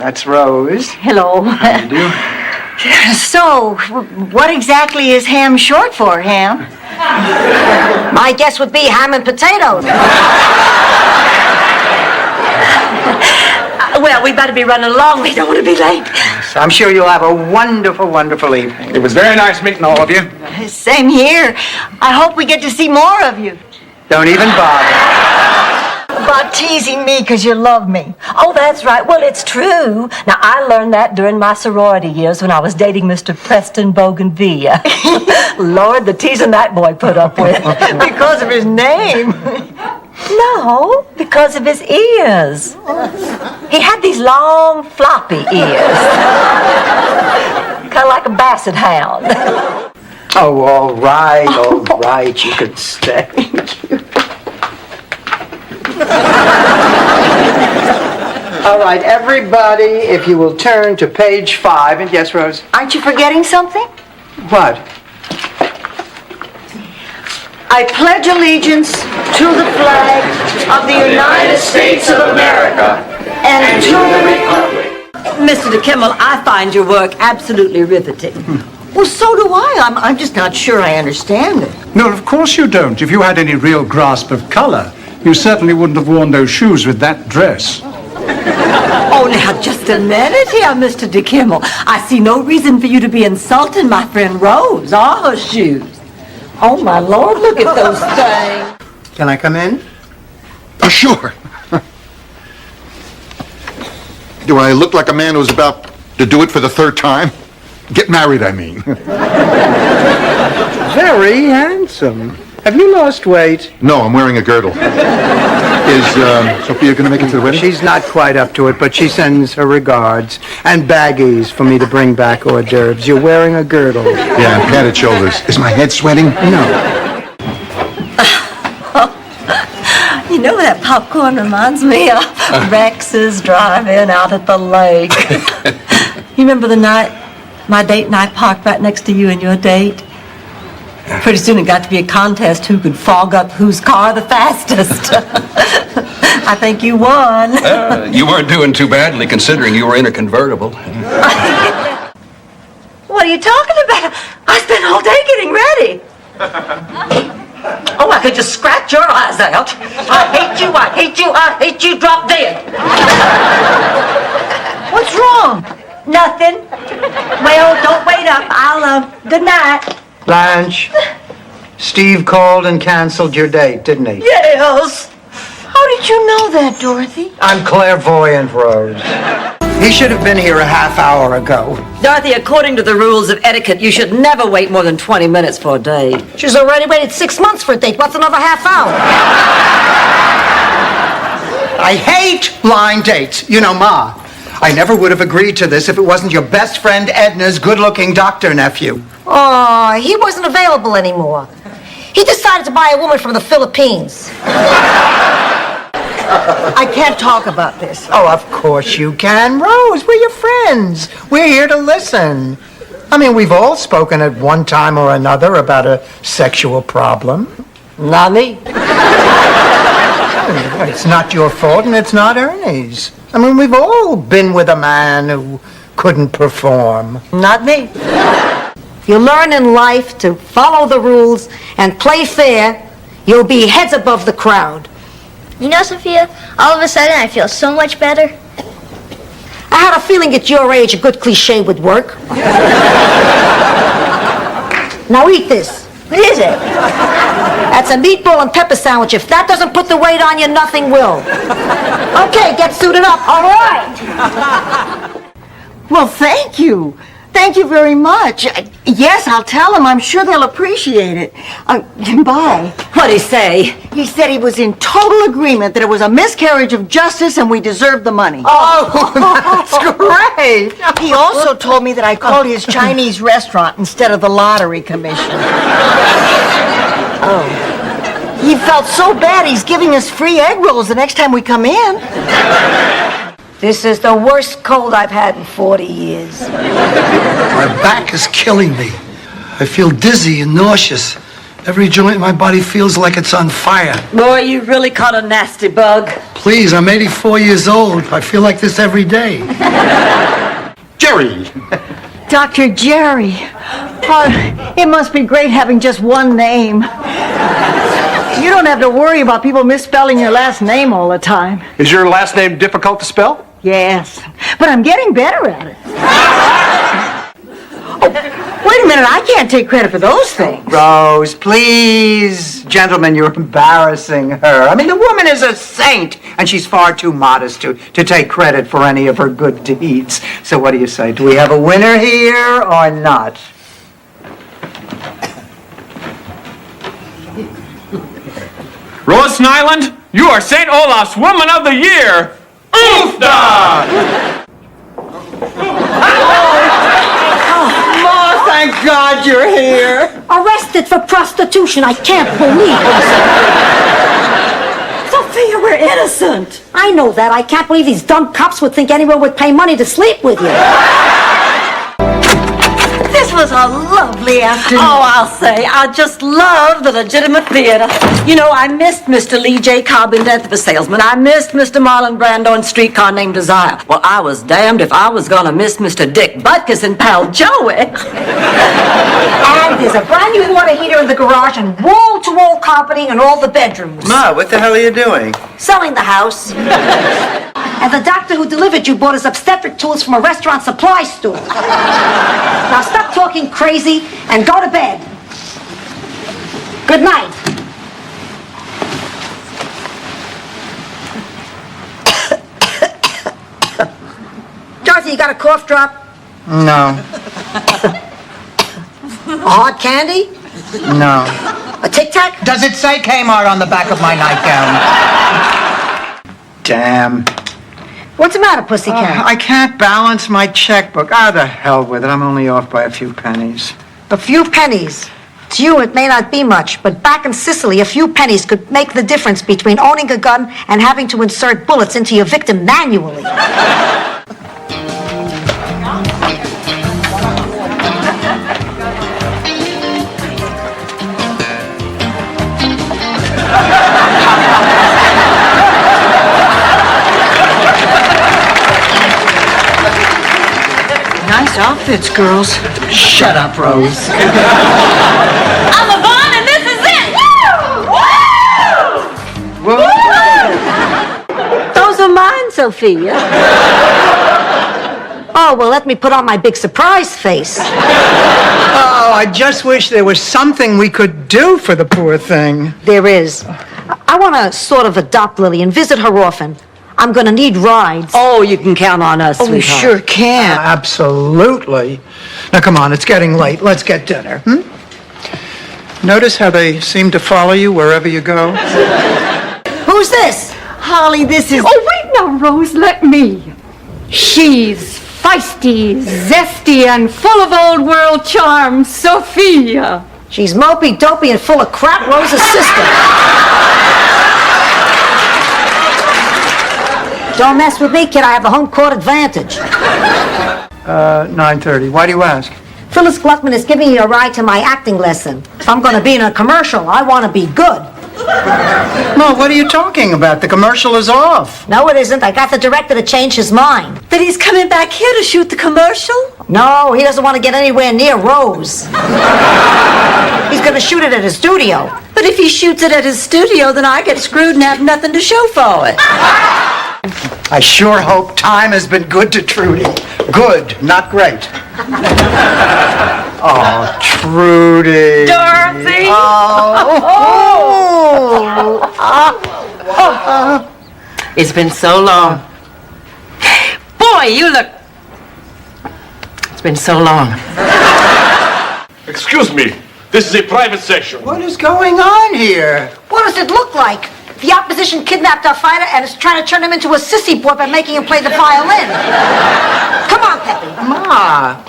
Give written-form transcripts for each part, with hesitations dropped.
That's Rose. Hello. How do you do? So, what exactly is ham short for, Ham? My guess would be ham and potatoes. Well, we better be running along. We don't want to be late. So I'm sure you'll have a wonderful, wonderful evening. It was very nice meeting all of you. Same here. I hope we get to see more of you. Don't even bother. About teasing me because you love me. Oh, that's right. Well, it's true. Now, I learned that during my sorority years when I was dating Mr. Preston Bougainvillea. Lord, the teasing that boy put up with. Because of his name. No, because of his ears. He had these long, floppy ears. Kind of like a basset hound. Oh, all right. You could stay. All right, everybody, if you will turn to page 5. And yes, Rose? Aren't you forgetting something? What? I pledge allegiance to the flag of the United States of America and to the republic. Mr. DeKimmel, I find your work absolutely riveting. Well, so do I. I'm just not sure I understand it. No, of course you don't. If you had any real grasp of color, you certainly wouldn't have worn those shoes with that dress. Oh, now, just a minute here, Mr. DeKimmel. I see no reason for you to be insulting my friend Rose or her shoes. Oh, my Lord, look at those things. Can I come in? Sure. Do I look like a man who's about to do it for the 3rd time? Get married, I mean. Very handsome. Have you lost weight? No, I'm wearing a girdle. Is Sophia going to make it to the wedding? She's not quite up to it, but she sends her regards and baggies for me to bring back hors d'oeuvres. You're wearing a girdle. Yeah, and padded shoulders. Is my head sweating? No. You know what that popcorn reminds me of? Rex's driving out at the lake. You remember the night my date and I parked right next to you and your date? Pretty soon it got to be a contest who could fog up whose car the fastest. I think you won. You weren't doing too badly considering you were in a convertible. What are you talking about? I spent all day getting ready. Oh, I could just scratch your eyes out. I hate you, I hate you, I hate you, drop dead. What's wrong? Nothing. Well, don't wait up. Good night. Blanche, Steve called and canceled your date, didn't he? Yes. How did you know that, Dorothy? I'm clairvoyant, Rose. He should have been here a half hour ago. Dorothy, according to the rules of etiquette, you should never wait more than 20 minutes for a date. She's already waited 6 months for a date. What's another half hour? I hate blind dates. You know, Ma, I never would have agreed to this if it wasn't your best friend Edna's good-looking doctor nephew. Oh, he wasn't available anymore. He decided to buy a woman from the Philippines. I can't talk about this. Oh, of course you can, Rose. We're your friends. We're here to listen. I mean, we've all spoken at one time or another about a sexual problem. Not me. It's not your fault, and it's not Ernie's. I mean, we've all been with a man who couldn't perform. Not me. You learn in life to follow the rules and play fair, you'll be heads above the crowd. You know, Sophia, all of a sudden I feel so much better. I had a feeling at your age a good cliche would work. Now eat this. What is it? That's a meatball and pepper sandwich. If that doesn't put the weight on you, nothing will. Okay, get suited up. All right. Well, thank you. Thank you very much. Yes, I'll tell them. I'm sure they'll appreciate it. Bye. What'd he say? He said he was in total agreement that it was a miscarriage of justice and we deserved the money. Oh, that's great. He also told me that I called his Chinese restaurant instead of the lottery commission. Oh. He felt so bad he's giving us free egg rolls the next time we come in. This is the worst cold I've had in 40 years. My back is killing me. I feel dizzy and nauseous. Every joint in my body feels like it's on fire. Boy, you really caught a nasty bug. Please, I'm 84 years old. I feel like this every day. Jerry! Dr. Jerry. Oh, it must be great having just one name. You don't have to worry about people misspelling your last name all the time. Is your last name difficult to spell? Yes, but I'm getting better at it. Oh, wait a minute, I can't take credit for those things. Rose, please. Gentlemen, you're embarrassing her. I mean, the woman is a saint, and she's far too modest to take credit for any of her good deeds. So what do you say? Do we have a winner here or not? Rose Nyland, you are St. Olaf's Woman of the Year! Oofda! Oh, thank God you're here. Arrested for prostitution. I can't believe it. Sophia, we're innocent. I know that. I can't believe these dumb cops would think anyone would pay money to sleep with you. This was a lovely afternoon. Oh, I'll say, I just love the legitimate theater. You know, I missed Mr. Lee J. Cobb in Death of a Salesman. I missed Mr. Marlon Brando in Streetcar Named Desire. Well, I was damned if I was gonna miss Mr. Dick Butkus and Pal Joey. And there's a brand new water heater in the garage and wall-to-wall carpeting in all the bedrooms. Ma, what the hell are you doing? Selling the house. And the doctor who delivered you bought his obstetric tools from a restaurant supply store. Now stop talking crazy and go to bed. Good night. Dorothy, you got a cough drop? No. A hard candy? No. A Tic Tac? Does it say Kmart on the back of my nightgown? Damn. What's the matter, pussycat? I can't balance my checkbook. The hell with it. I'm only off by a few pennies. A few pennies. To you, it may not be much, but back in Sicily, a few pennies could make the difference between owning a gun and having to insert bullets into your victim manually. Nice outfits, girls. Shut up, Rose. I'm Yvonne, and this is it! Woo! Woo! Those are mine, Sophia. Oh, well, let me put on my big surprise face. Oh, I just wish there was something we could do for the poor thing. There is. I want to sort of adopt Lily and visit her often. I'm going to need rides. Oh, you can count on us, We sweetheart. sure can. Absolutely. Now, come on, it's getting late. Let's get dinner. Notice how they seem to follow you wherever you go? Who's this? Holly, this is... Oh, wait now, Rose, let me. She's feisty, zesty, and full of old world charm, Sophia. She's mopey, dopey, and full of crap, Rose's sister. Don't mess with me, kid. I have the home court advantage. 9:30. Why do you ask? Phyllis Gluckman is giving me a ride to my acting lesson. If I'm going to be in a commercial, I want to be good. No, what are you talking about? The commercial is off. No, it isn't. I got the director to change his mind. But he's coming back here to shoot the commercial? No, he doesn't want to get anywhere near Rose. He's going to shoot it at his studio. But if he shoots it at his studio, then I get screwed and have nothing to show for it. I sure hope time has been good to Trudy. Good, not great. Oh, Trudy. Dorothy! It's been so long. Boy, you look... It's been so long. Excuse me, this is a private section. What is going on here? What does it look like? The opposition kidnapped our fighter and is trying to turn him into a sissy boy by making him play the violin. Come on, Peppy. Ma.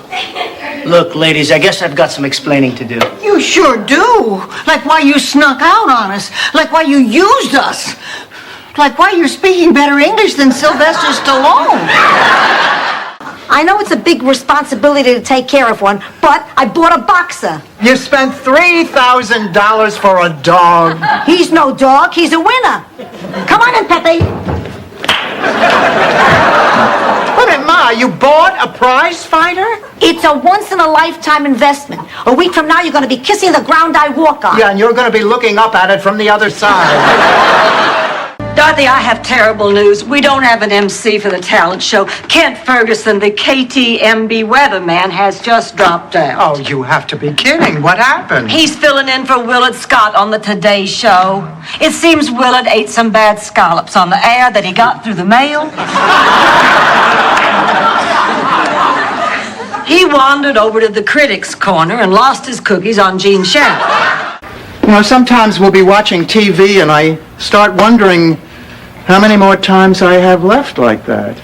Look, ladies, I guess I've got some explaining to do. You sure do. Like why you snuck out on us. Like why you used us. Like why you're speaking better English than Sylvester Stallone. I I know it's a big responsibility to take care of one, but I bought a boxer. You spent $3,000 for a dog. He's no dog, he's a winner. Come on in, Pepe. Wait a minute, Ma, you bought a prize fighter? It's a once-in-a-lifetime investment. A week from now, you're going to be kissing the ground I walk on. Yeah, and you're going to be looking up at it from the other side. Dorothy, I have terrible news. We don't have an MC for the talent show. Kent Ferguson, the KTMB weatherman, has just dropped out. Oh, you have to be kidding. What happened? He's filling in for Willard Scott on the Today Show. It seems Willard ate some bad scallops on the air that he got through the mail. He wandered over to the critics' corner and lost his cookies on Gene Shalit. You know, sometimes we'll be watching TV and I start wondering how many more times I have left like that.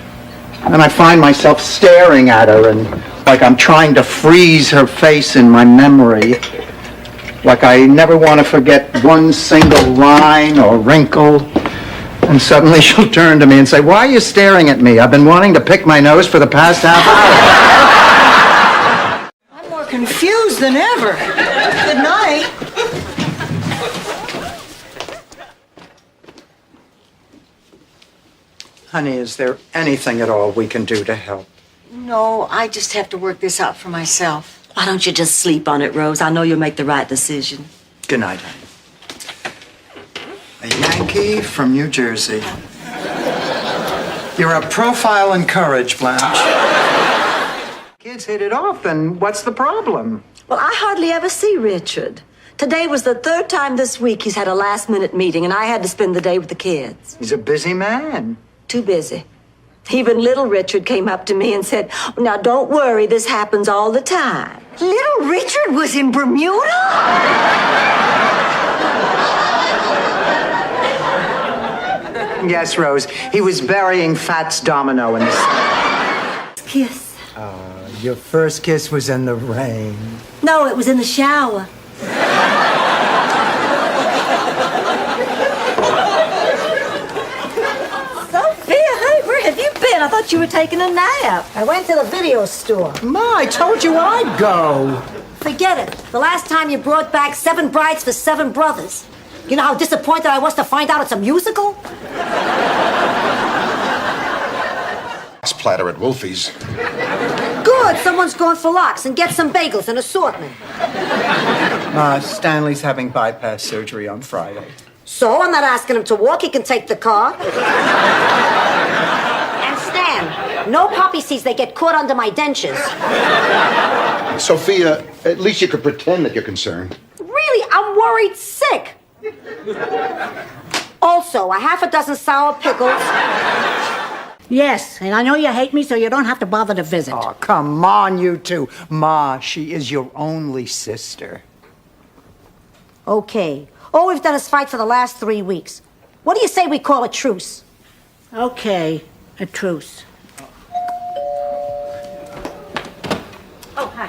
And I find myself staring at her and like I'm trying to freeze her face in my memory. Like I never want to forget one single line or wrinkle. And suddenly she'll turn to me and say, "Why are you staring at me? I've been wanting to pick my nose for the past half hour." I'm more confused than ever. Good night. Honey, is there anything at all we can do to help? No, I just have to work this out for myself. Why don't you just sleep on it, Rose? I know you'll make the right decision. Good night, honey. A Yankee from New Jersey. You're a profile in courage, Blanche. Kids hit it off, then what's the problem? Well, I hardly ever see Richard. Today was the third time this week he's had a last-minute meeting, and I had to spend the day with the kids. He's a busy man. Too busy. Even little Richard came up to me and said, "Now, don't worry, this happens all the time." Little Richard was in Bermuda? Yes, Rose. He was burying Fats Domino in the... Kiss. Your first kiss was in the rain. No, it was in the shower. Sophia, hey, where have you been? I thought you were taking a nap. I went to the video store. Ma, I told you I'd go. Forget it. The last time you brought back 7 Brides for 7 Brothers. You know how disappointed I was to find out it's a musical? Platter at Wolfie's. Good. Someone's going for lox and get some bagels and assortment. Stanley's having bypass surgery on Friday. So I'm not asking him to walk. He can take the car. And Stan, no poppy seeds. They get caught under my dentures. Sophia, at least you could pretend that you're concerned. Really, I'm worried sick. Also, a half a dozen sour pickles. Yes, and I know you hate me, so you don't have to bother to visit. Oh, come on, you two. Ma, she is your only sister. Okay. All we've done is fight for the last 3 weeks. What do you say we call a truce? Okay, a truce. Oh, hi.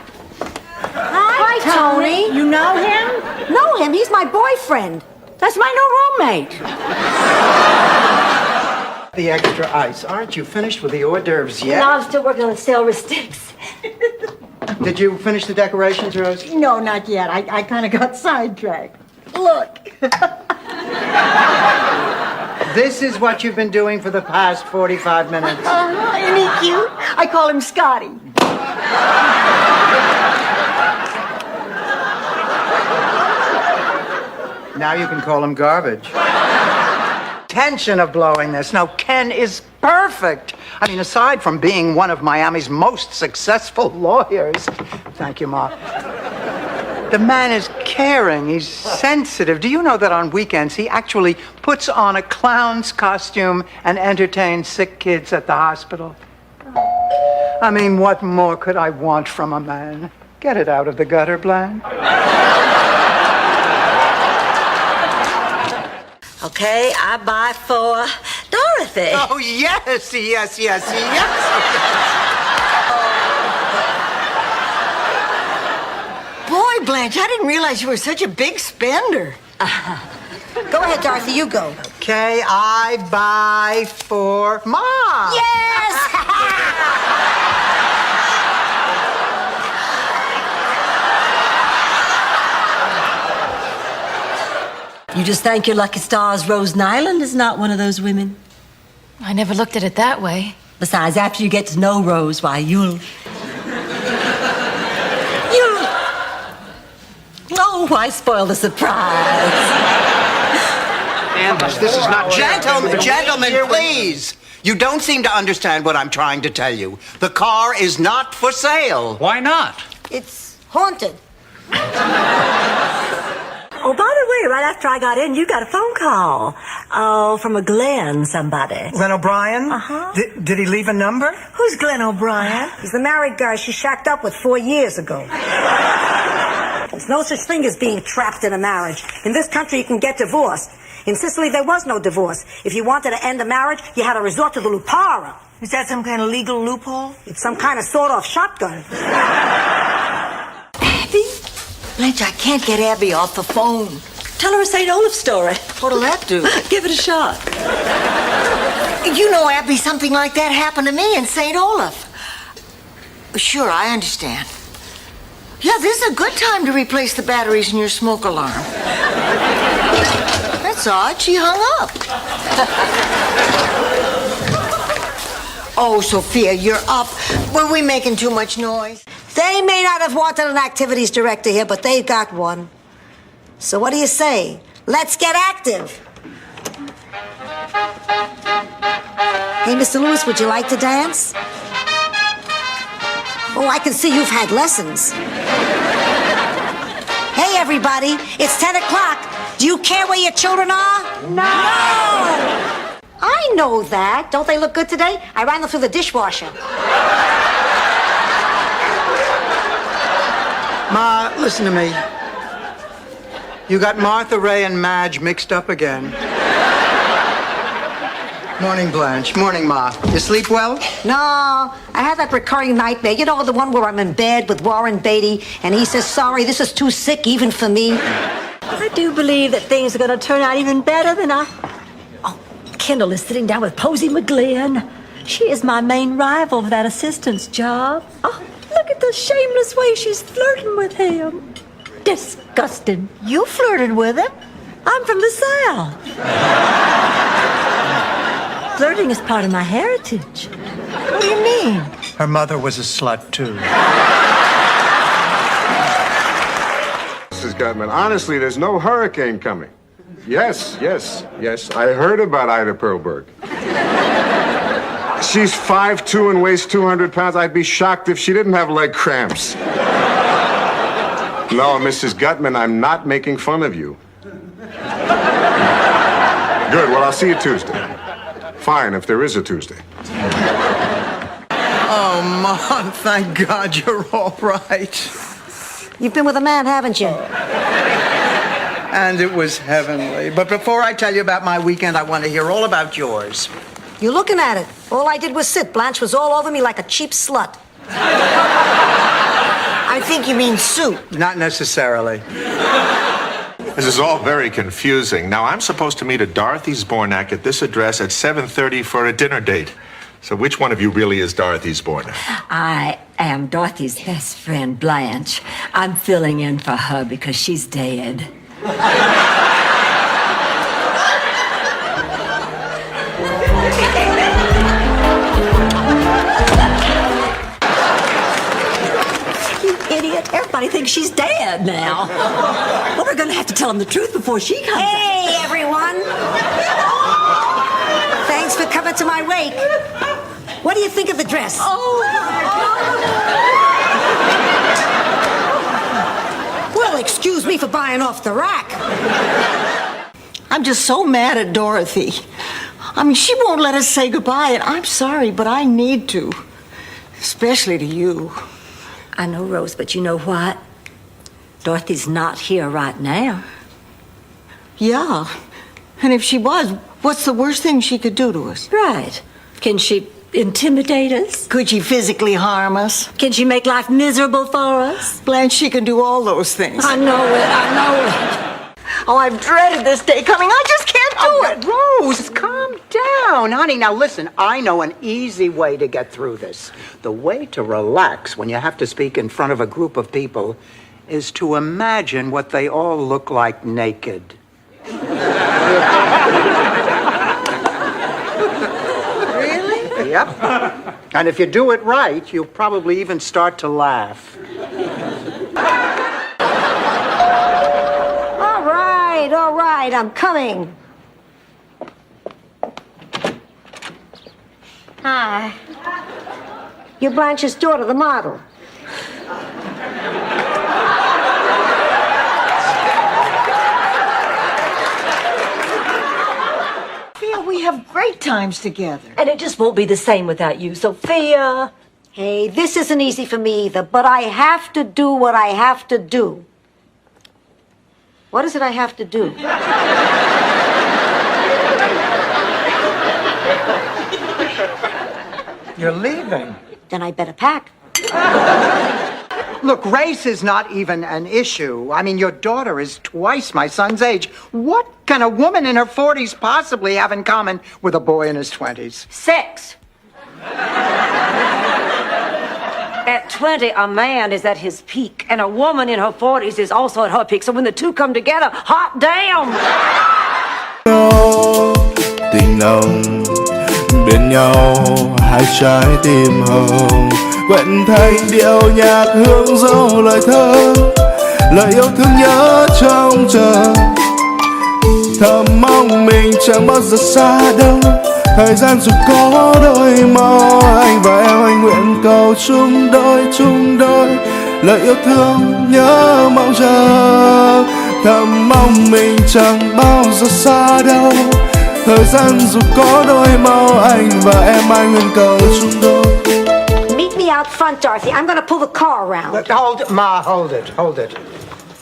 Hi, Tony. You know him? Know him? He's my boyfriend. That's my new roommate. The extra ice. Aren't you finished with the hors d'oeuvres yet? No, I'm still working on the celery sticks. Did you finish the decorations, Rose? No, not yet. I kind of got sidetracked. Look. This is what you've been doing for the past 45 minutes. Isn't he cute? I call him Scotty. Now you can call him garbage. Intention of blowing this. No, Ken is perfect. I mean, aside from being one of Miami's most successful lawyers. Thank you, Ma. The man is caring. He's sensitive. Do you know that on weekends he actually puts on a clown's costume and entertains sick kids at the hospital? I mean, what more could I want from a man? Get it out of the gutter, Blanche. Okay, I buy for Dorothy. Oh, yes. Boy, Blanche, I didn't realize you were such a big spender. Go ahead, Dorothy, you go. Okay, I buy for Mom. Yes! You just thank your lucky stars Rose Nyland is not one of those women. I never looked at it that way. Besides, after you get to know Rose, why, you'll... Oh, why spoil the surprise? Ambush, this is not... Gentlemen, please! You don't seem to understand what I'm trying to tell you. The car is not for sale. Why not? It's haunted. Oh, by the way, right after I got in, you got a phone call. Oh, from a Glenn somebody. Glenn O'Brien? Uh-huh. Did he leave a number? Who's Glenn O'Brien? He's the married guy she shacked up with 4 years ago. There's no such thing as being trapped in a marriage. In this country, you can get divorced. In Sicily, there was no divorce. If you wanted to end a marriage, you had to resort to the lupara. Is that some kind of legal loophole? It's some kind of sawed-off shotgun. Abby? Blanche, I can't get Abby off the phone. Tell her a St. Olaf story. What'll that do? Give it a shot. You know, Abby, something like that happened to me in St. Olaf. Sure, I understand. Yeah, this is a good time to replace the batteries in your smoke alarm. That's odd. She hung up. Oh, Sophia, you're up. Were we making too much noise? They may not have wanted an activities director here, but they got one. So what do you say? Let's get active. Hey, Mr. Lewis, would you like to dance? Oh, I can see you've had lessons. Hey, everybody, it's 10 o'clock. Do you care where your children are? No! I know that. Don't they look good today? I ran them through the dishwasher. Ma, listen to me. You got Martha, Ray, and Madge mixed up again. Morning, Blanche. Morning, Ma. You sleep well? No, I had that recurring nightmare. You know, the one where I'm in bed with Warren Beatty, and he says, sorry, this is too sick even for me. I do believe that things are going to turn out even better than I... Oh, Kendall is sitting down with Posey McGlynn. She is my main rival for that assistant's job. Oh, look at the shameless way she's flirting with him. Disgusting. You flirted with him? I'm from the South. Flirting is part of my heritage. What do you mean? Her mother was a slut, too. Mrs. Gutman, honestly, there's no hurricane coming. Yes. I heard about Ida Perlberg. She's 5'2" and weighs 200 pounds. I'd be shocked if she didn't have leg cramps. No, Mrs. Gutman, I'm not making fun of you. Good, well, I'll see you Tuesday. Fine, if there is a Tuesday. Oh, Mom, thank God you're all right. You've been with a man, haven't you? And it was heavenly. But before I tell you about my weekend, I want to hear all about yours. You're looking at it. All I did was sit. Blanche was all over me like a cheap slut. I think you mean soup. Not necessarily. This is all very confusing. Now, I'm supposed to meet a Dorothy Zbornak at this address at 7:30 for a dinner date. So which one of you really is Dorothy Zbornak? I am Dorothy's best friend, Blanche. I'm filling in for her because she's dead. You idiot. Everybody thinks she's dead now. Well, we're going to have to tell them the truth before she comes. Hey, everyone. Thanks for coming to my wake. What do you think of the dress? Well, excuse me for buying off the rack. I'm just so mad at Dorothy. I mean, she won't let us say goodbye, and I'm sorry, but I need to. Especially to you. I know, Rose, but you know what? Dorothy's not here right now. Yeah. And if she was, what's the worst thing she could do to us? Right. Can she intimidate us? Could she physically harm us? Can she make life miserable for us? Blanche, she can do all those things. I know it. Oh, I've dreaded this day coming. I just can't do it. Rose, calm down. Honey, now listen, I know an easy way to get through this. The way to relax when you have to speak in front of a group of people is to imagine what they all look like naked. Really? Yep. And if you do it right, you'll probably even start to laugh. All right, I'm coming. Hi. You're Blanche's daughter, the model. Sophia, we have great times together. And it just won't be the same without you, Sophia. Hey, this isn't easy for me either, but I have to do what I have to do. What is it I have to do? You're leaving. Then I better pack. Look, race is not even an issue. I mean, your daughter is twice my son's age. What can a woman in her 40s possibly have in common with a boy in his 20s? Sex. At 20, a man is at his peak, and a woman in her 40s is also at her peak. So when the two come together, hot damn! Tình nồng bên nhau hai trái tim hồng quyện thành điệu nhạc hương dấu lời thơ lời yêu thương nhớ trong chờ thầm mong mình chẳng bao giờ xa đâu thời gian dù có đôi màu anh và em anh nguyện cầu chung đôi lời yêu thương nhớ mong chờ thầm mong mình chẳng bao giờ xa đâu thời gian dù có đôi màu anh và em anh nguyện cầu chung đôi. Meet me out front, Dorothy. I'm gonna pull the car around. Look, hold it.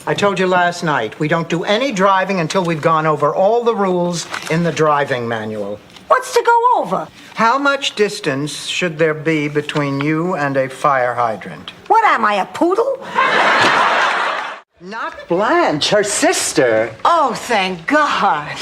I told you last night, we don't do any driving until we've gone over all the rules in the driving manual. What's to go over? How much distance should there be between you and a fire hydrant? What am I, a poodle? Not Blanche, her sister. Oh, thank God.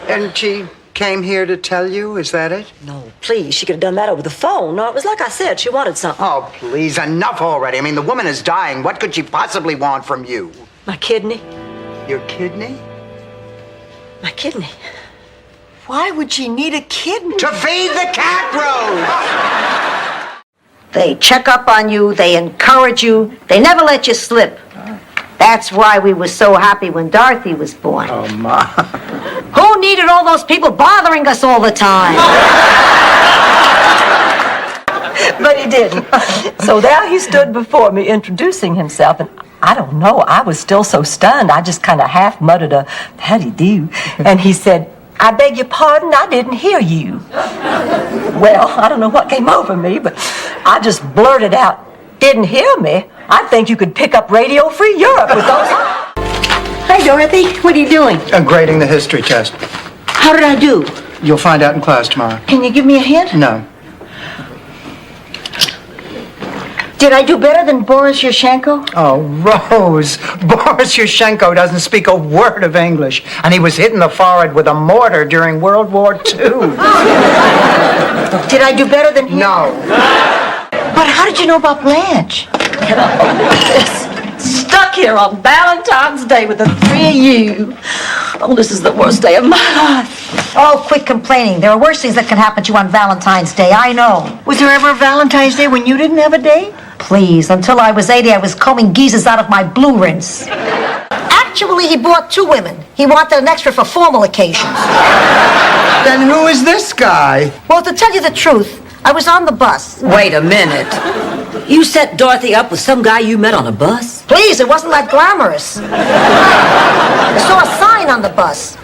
And she came here to tell you, is that it? No, please, she could have done that over the phone. No, it was like I said, she wanted something. Oh, please, enough already. I mean, the woman is dying. What could she possibly want from you? My kidney. Your kidney? My kidney. Why would she need a kidney? To feed the cat, Rose! They check up on you, they encourage you, they never let you slip. That's why we were so happy when Dorothy was born. Oh, Ma. Who needed all those people bothering us all the time? But he didn't. So there he stood before me introducing himself, and I don't know, I was still so stunned, I just kind of half muttered a howdy do, and he said, I beg your pardon, I didn't hear you. Well, I don't know what came over me, but I just blurted out, didn't hear me? I think you could pick up Radio Free Europe with those. Hey, Dorothy, what are you doing? I'm grading the history test. How did I do? You'll find out in class tomorrow. Can you give me a hint? No. Did I do better than Boris Yashchenko? Oh, Rose, Boris Yashchenko doesn't speak a word of English, and he was hit in the forehead with a mortar during World War II. Did I do better than him? No. But how did you know about Blanche? Can I believe this? Stuck here on Valentine's Day with the three of you. Oh, this is the worst day of my life. Oh, quit complaining. There are worse things that can happen to you on Valentine's Day, I know. Was there ever a Valentine's Day when you didn't have a date? Please, until I was 80, I was combing geezers out of my blue rinse. Actually, he brought two women. He wanted an extra for formal occasions. Then who is this guy? Well, to tell you the truth, I was on the bus. Wait a minute. You set Dorothy up with some guy you met on a bus? Please, it wasn't that glamorous. I saw a sign on the bus.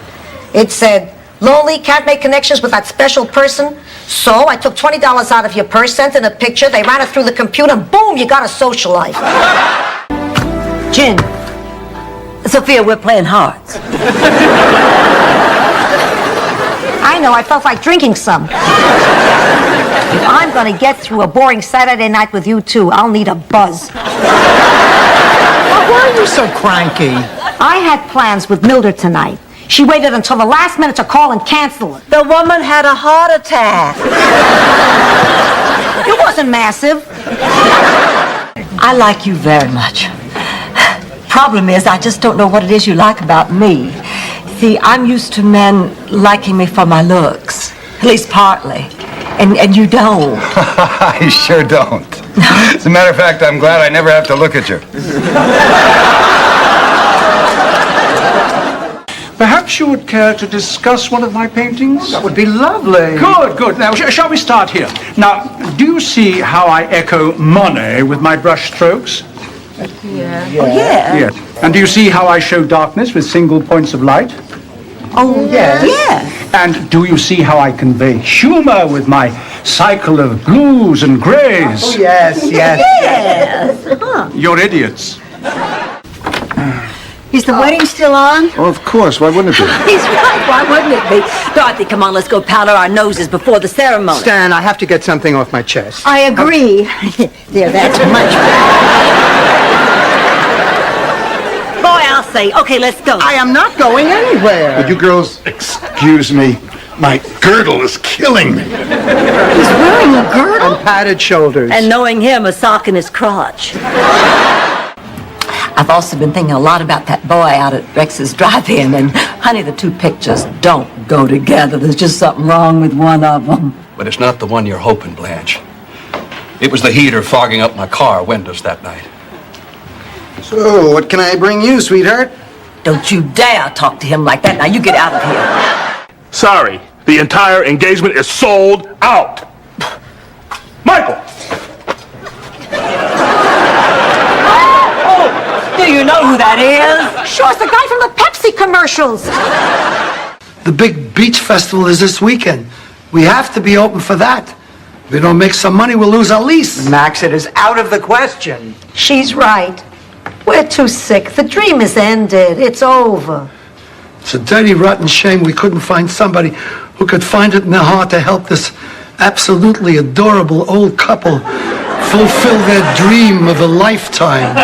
It said, lonely, can't make connections with that special person. So I took $20 out of your purse, sent in a picture, they ran it through the computer, and boom, you got a social life. Jen. Sophia, we're playing hearts. I know, I felt like drinking some. If I'm gonna get through a boring Saturday night with you two, I'll need a buzz. Why are you so cranky? I had plans with Mildred tonight. She waited until the last minute to call and cancel it. The woman had a heart attack. It wasn't massive. I like you very much. problem is, I just don't know what it is you like about me. See, I'm used to men liking me for my looks, at least partly, and you don't. I sure don't. As a matter of fact, I'm glad I never have to look at you. Perhaps you would care to discuss one of my paintings? That would be lovely. Good, good. Now, shall we start here? Now, do you see how I echo Monet with my brush strokes? Yeah. Oh, yeah. Yes. And do you see how I show darkness with single points of light? Oh, yes. Yeah. And do you see how I convey humor with my cycle of blues and grays? Oh, yes, yes. Yes. Huh. You're idiots. Is the wedding still on? Oh, of course. Why wouldn't it be? He's right. Why wouldn't it be? Dorothy, come on, let's go powder our noses before the ceremony. Stan, I have to get something off my chest. I agree. There, that's much better. Boy, I'll say. Okay, let's go. I am not going anywhere. Would you girls excuse me? My girdle is killing me. He's wearing a girdle? And padded shoulders. And knowing him, a sock in his crotch. I've also been thinking a lot about that boy out at Rex's drive-in, and honey, the two pictures don't go together. There's just something wrong with one of them. But it's not the one you're hoping, Blanche. It was the heater fogging up my car windows that night. So, what can I bring you, sweetheart? Don't you dare talk to him like that. Now, you get out of here. Sorry, the entire engagement is sold out. Michael! Do you know who that is? Sure, it's the guy from the Pepsi commercials. The big beach festival is this weekend. We have to be open for that. If we don't make some money, we'll lose our lease. Max, it is out of the question. She's right. We're too sick. The dream is ended. It's over. It's a dirty, rotten shame we couldn't find somebody who could find it in their heart to help this absolutely adorable old couple fulfill their dream of a lifetime.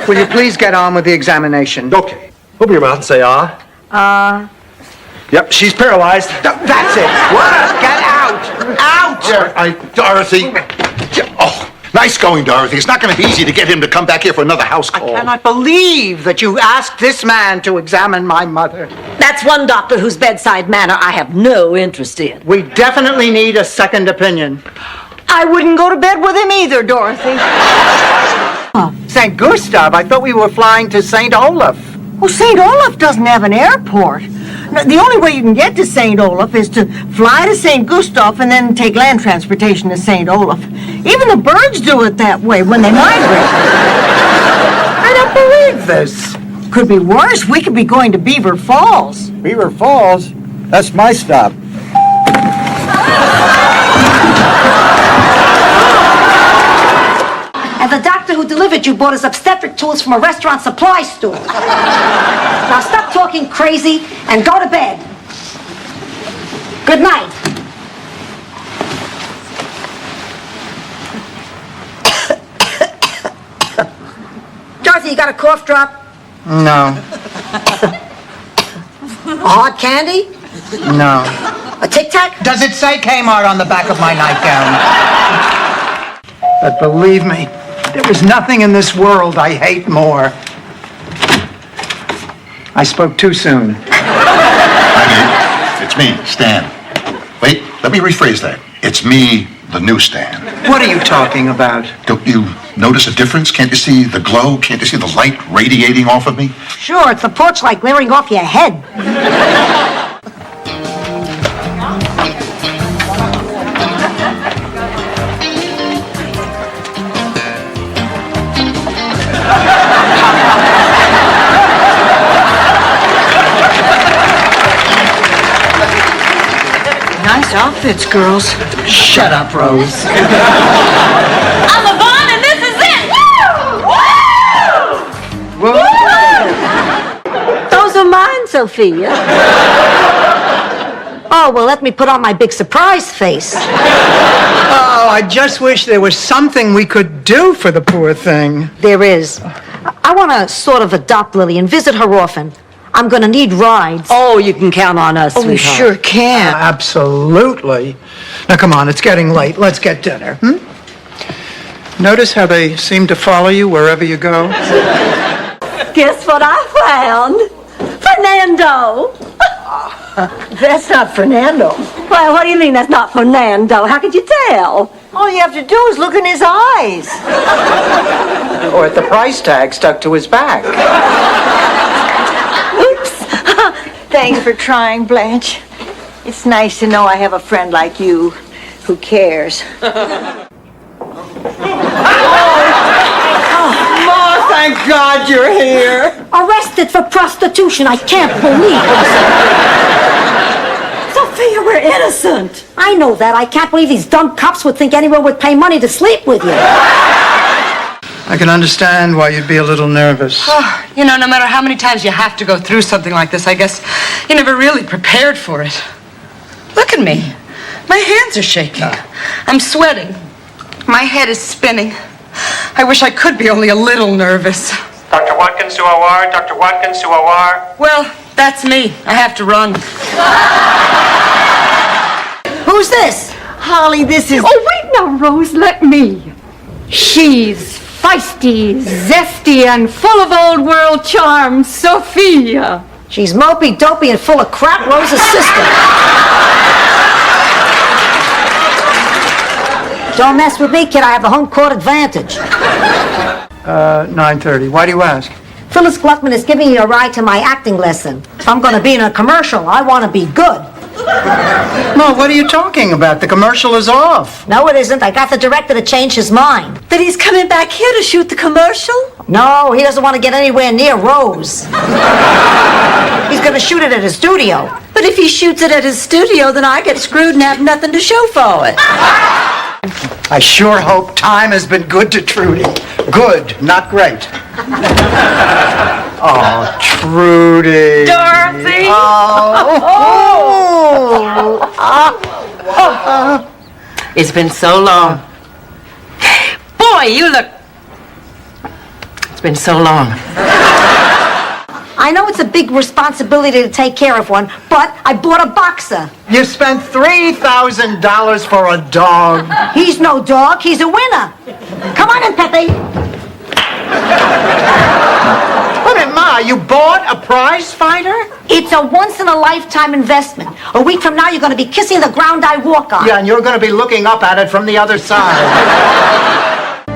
Will you please get on with the examination? Okay. Open your mouth and say ah. Yep, she's paralyzed. That's it. What? Get out. Out. Dorothy. Oh, nice going, Dorothy. It's not going to be easy to get him to come back here for another house I call. cannot believe that you asked this man to examine my mother. That's one doctor whose bedside manner I have no interest in. We definitely need a second opinion. I wouldn't go to bed with him either, Dorothy. St. Gustav, I thought we were flying to St. Olaf. Well, St. Olaf doesn't have an airport. No, the only way you can get to St. Olaf is to fly to St. Gustav and then take land transportation to St. Olaf. Even the birds do it that way when they migrate. I don't believe this. Could be worse. We could be going to Beaver Falls. Beaver Falls? That's my stop. And the doctor who delivered you bought his obstetric tools from a restaurant supply store. Now stop talking crazy and go to bed. Good night. Dorothy, you got a cough drop? No. A hard candy? No. A Tic Tac? Does it say Kmart on the back of my nightgown? But believe me, there is nothing in this world I hate more. I spoke too soon. Honey, it's me, Stan. Wait, let me rephrase that. It's me, the new Stan. What are you talking about? Don't you notice a difference? Can't you see the glow? Can't you see the light radiating off of me? Sure, it's the porch light glaring off your head. Nice outfits, girls. Shut up, Rose. I'm Yvonne, and this is it! Woo! Woo! Those are mine, Sophia. Oh, well, let me put on my big surprise face. Oh, I just wish there was something we could do for the poor thing. There is. I want to sort of adopt Lily and visit her often. I'm going to need rides. Oh, you can count on us, Oh, we sweetheart. sure can. Absolutely. Now, come on, it's getting late. Let's get dinner. Notice how they seem to follow you wherever you go? Guess what I found? Fernando. That's not Fernando. Well, what do you mean that's not Fernando? How could you tell? All you have to do is look in his eyes. Or at the price tag stuck to his back? Oops. Thanks for trying, Blanche. It's nice to know I have a friend like you who cares. Ma, thank God you're here. Arrested for prostitution. I can't believe it. Sophia, we're innocent. I know that. I can't believe these dumb cops would think anyone would pay money to sleep with you. I can understand why you'd be a little nervous. You know, no matter how many times you have to go through something like this, I guess you're never really prepared for it. Look at me. My hands are shaking. I'm sweating. My head is spinning. I wish I could be only a little nervous. Dr. Watkins to OR, Dr. Watkins to OR. Well, that's me. I have to run. Who's this? Holly, this is... Oh, wait now, Rose, let me. She's feisty, zesty, and full of old world charm, Sophia. She's mopey, dopey, and full of crap, Rose's sister. Don't mess with me, kid. I have the home court advantage. 9:30. Why do you ask? Phyllis Gluckman is giving me a ride to my acting lesson. If I'm going to be in a commercial, I want to be good. Ma, what are you talking about? The commercial is off. No, it isn't. I got the director to change his mind. That he's coming back here to shoot the commercial? No, he doesn't want to get anywhere near Rose. He's going to shoot it at his studio. But if he shoots it at his studio, then I get screwed and have nothing to show for it. I sure hope time has been good to Trudy. Good, not great. Oh, Trudy. Dorothy! It's been so long. Boy, you look... It's been so long. I know it's a big responsibility to take care of one, but I bought a boxer. You spent $3,000 for a dog. He's no dog. He's a winner. Come on in, Pepe. Wait a minute, Ma, you bought a prize fighter? It's a once-in-a-lifetime investment. A week from now, you're going to be kissing the ground I walk on. Yeah, and you're going to be looking up at it from the other side.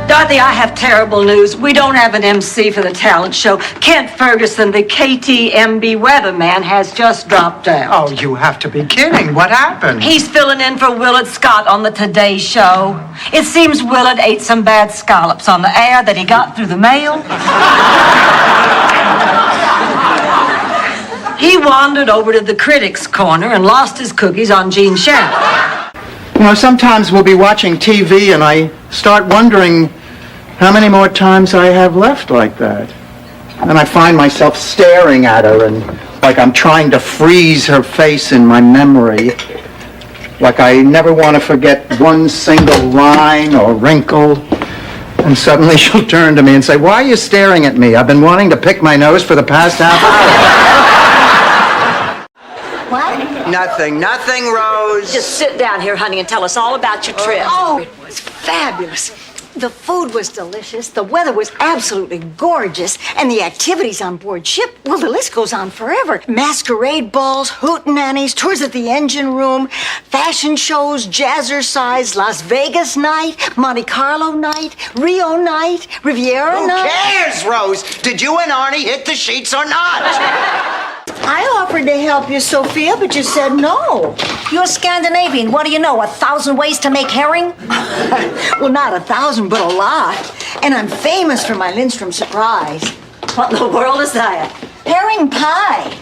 Dorothy, I have terrible news. We don't have an MC for the talent show. Kent Ferguson, the KTMB weatherman, has just dropped out. Oh, you have to be kidding. What happened? He's filling in for Willard Scott on the Today Show. It seems Willard ate some bad scallops on the air that he got through the mail. He wandered over to the critics' corner and lost his cookies on Gene Shalit. You know, sometimes we'll be watching TV and I start wondering how many more times I have left like that. And I find myself staring at her and like I'm trying to freeze her face in my memory. Like I never want to forget one single line or wrinkle. And suddenly she'll turn to me and say, "Why are you staring at me? I've been wanting to pick my nose for the past half hour." What? Nothing, Rose. Just sit down here, honey, and tell us all about your trip. Oh, it was fabulous. The food was delicious, the weather was absolutely gorgeous, and the activities on board ship, well, the list goes on forever. Masquerade balls, hootenannies, tours at the engine room, fashion shows, jazzercise, Las Vegas night, Monte Carlo night, Rio night, Riviera night. Who cares, Rose? Did you and Arnie hit the sheets or not? I offered to help you, Sophia, but you said no. You're Scandinavian. What do you know? 1,000 ways to make herring? Well, not 1,000, but a lot. And I'm famous for my Lindstrom surprise. What in the world is that? Herring pie.